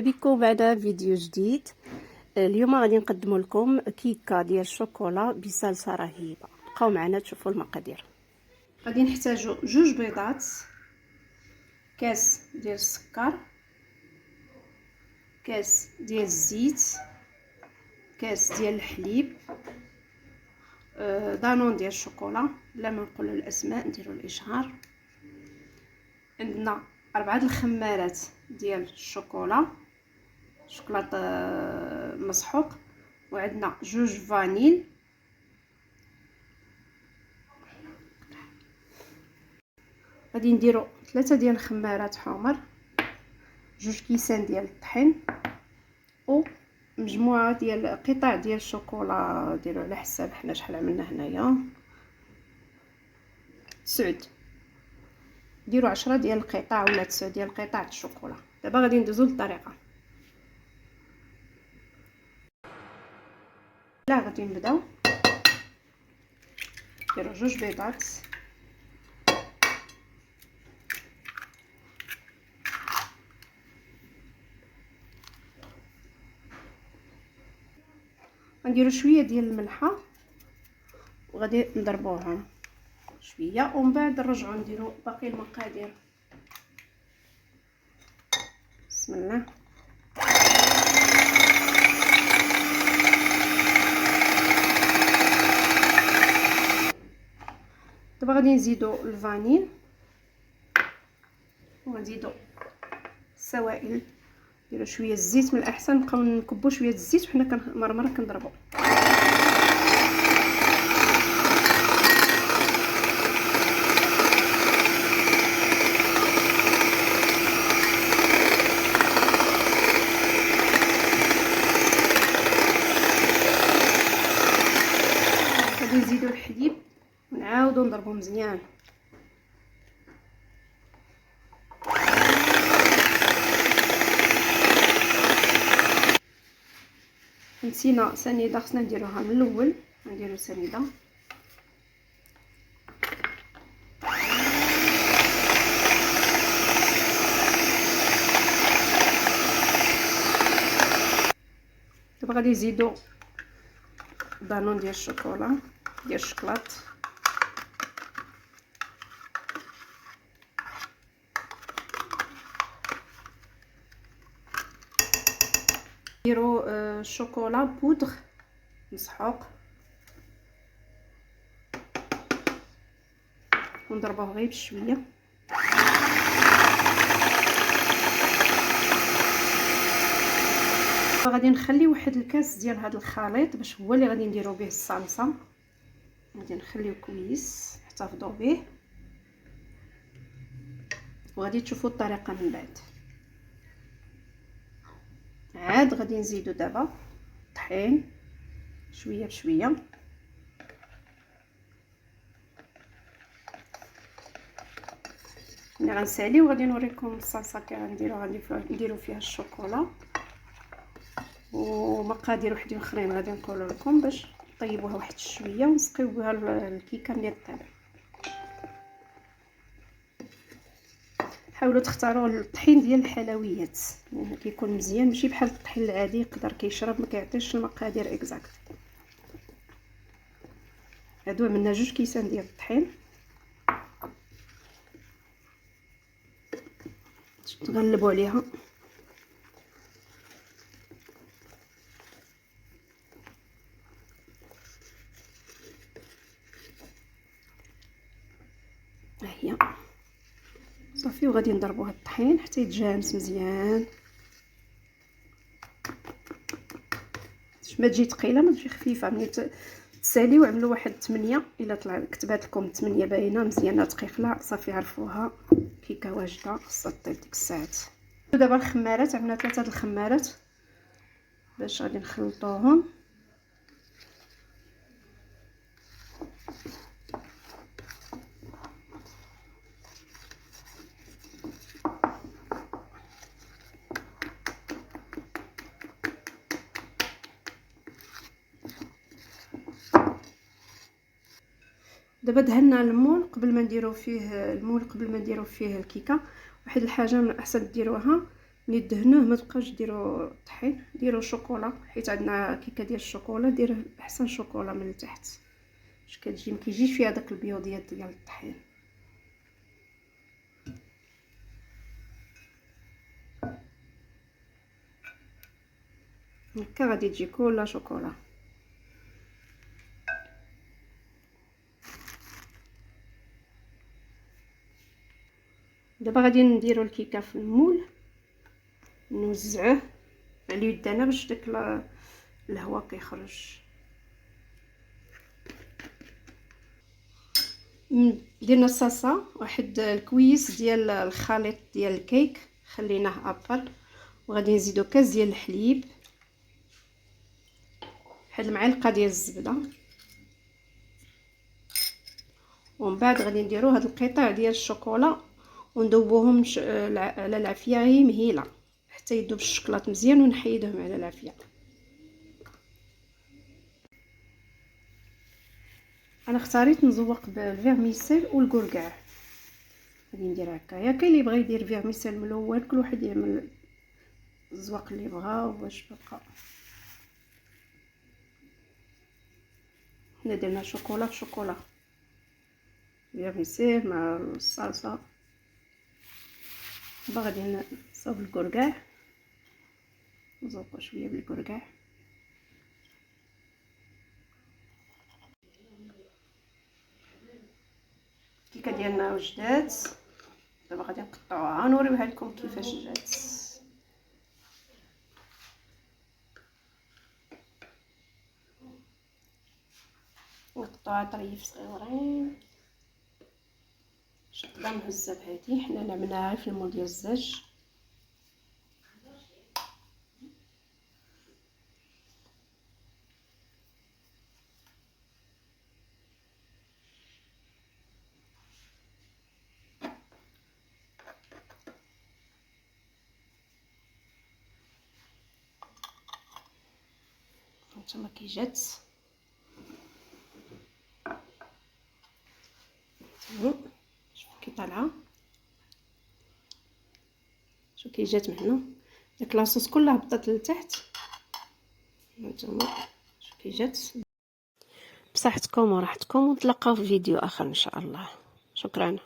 بكم بعد فيديو جديد. اليوم غادي نقدم لكم كيكه ديال الشوكولا بصلصه رهيبه. بقاو معنا تشوفوا المقادير. غادي نحتاجوا 2 بيضات، كاس ديال السكر، كاس ديال الزيت، كاس ديال الحليب، دانون ديال الشوكولا بلا ما نقولوا الاسماء نديروا الاشهار. عندنا 4 الخمارات ديال الشوكولا شوكولاط مسحوق، وعندنا 2 فانيل، غادي نديرو 3 ديال الخمارات حمر، 2 كيسان ديال الطحين، ومجموعه ديال قطع ديال الشوكولا. ديرو على حساب حنا شحال عملنا هنايا، 9 ديروا 10 ديال القطع ولا 9 ديال القطع د الشوكولا. دابا غادي ندوزو للطريقه. لا غادي نبداو نديرو 2 بيضات، غنديرو شويه ديال الملحه وغادي نضربوهم شويه، ومن بعد نرجعو نديرو باقي المقادير. بسم الله. دابا غادي نزيدو الفانيل ونزيدو السوائل، نديرو شويه الزيت. من الاحسن نبقاو نكبو شويه الزيت وحنا مرمره كنضربو. غادي نزيدو الحليب ونعاودو نضربو مزيان. نسينا سنيده، خصنا نديروها من الاول. نديرو سنيده دابا. غادي نزيدو دانون ديال الشوكولا ديال الشكلاط، نديرو الشوكولا بودغ مسحوق ونضربوه غير بشويه. غادي نخلي واحد الكاس ديال هذا الخليط باش هو اللي غادي نديرو به الصلصه. غادي نخليو كويس احتفظوا به، وغادي تشوفوا الطريقه من بعد. عاد غادي نزيدو دابا الطحين شويه بشويه. ملي غنساليو غادي نوريكم الصلصه كي غنديرو فيها الشوكولا ومقادير وحدين اخرين غادي نقول لكم باش طيبوها واحد شويه ونسقيو بها الكيكه ملي طيب. حاولوا تختاروا الطحين ديال الحلويات لانه كيكون مزيان، ماشي بحال الطحين العادي يقدر كيشرب ما كيعطيش المقادير اكزاكت. هادو عملنا 2 كيسان ديال الطحين، تغلبوا عليها. ها هي صافي، وغادي نضربوا هاد الطحين حتى يتجانس مزيان باش ما تجي ثقيله ما تجي خفيفه. ملي تساليو عملوا واحد 8 الا طلع كتبات لكم 8 باينه مزيانه دقيقه صافي عرفوها كيكه واجده. خاصها طيب ديك الساعات. دابا الخمارات عندنا 3 د الخمارات باش غادي نخلطوهم. دابا دهنا المول قبل ما نديرو فيه الكيكه. واحد الحاجه من الاحسن ديروها ملي دهنوه ما تبقاوش ديروا طحين، ديروا شوكولا، حيت عندنا كيكه ديال الشوكولا دير احسن شوكولا من التحت باش كتجي ما كيجيش فيها داك البيض ديال الطحين. هكا غادي تجي كلها شوكولا. دابا غادي نديرو الكيكه في المول، نوزعوه على يدنا باش داك الهواء كيخرج. درنا الصلصه واحد الكويس ديال الخليط ديال الكيك خليناه ابر، وغادي نزيدو كاس ديال الحليب، واحد المعلقه ديال الزبده، ومن بعد غادي نديرو هاد القطع ديال الشوكولا وندوبوهم على العافيه غير مهيله حتى يذوب الشكلاط مزيان ونحيدوهم على العافيه. انا اختاريت نزوق بالفيرميسيل والكركاع، غادي ندير هكايا. كاين اللي بغى يدير فيرميسيل ملون، كل واحد يعمل الزواق اللي بغا واش بقى. حنا درنا شوكولا في شوكولا، فيرميسيل مع الصلصه. دابا غادي نصاوب الكركاع، نزوقو شويه بالكركاع. الكيكه ديالنا وجدات، دابا غادي نقطعوها نوريوها لكم كيفاش جات. نقطعوها طريف صغيورين، شكلها مهزه بهادي. حنا لعبناها في المول ديال الزاج. هانتوما كي جات، شوفوا كي طالعه، شوفوا كي جات من هنا، داك لاصوص كلها هبطت لتحت. هانتوما شوفوا كي جات. بصحتكم وراحتكم، ونتلاقاو في فيديو اخر ان شاء الله. شكرا.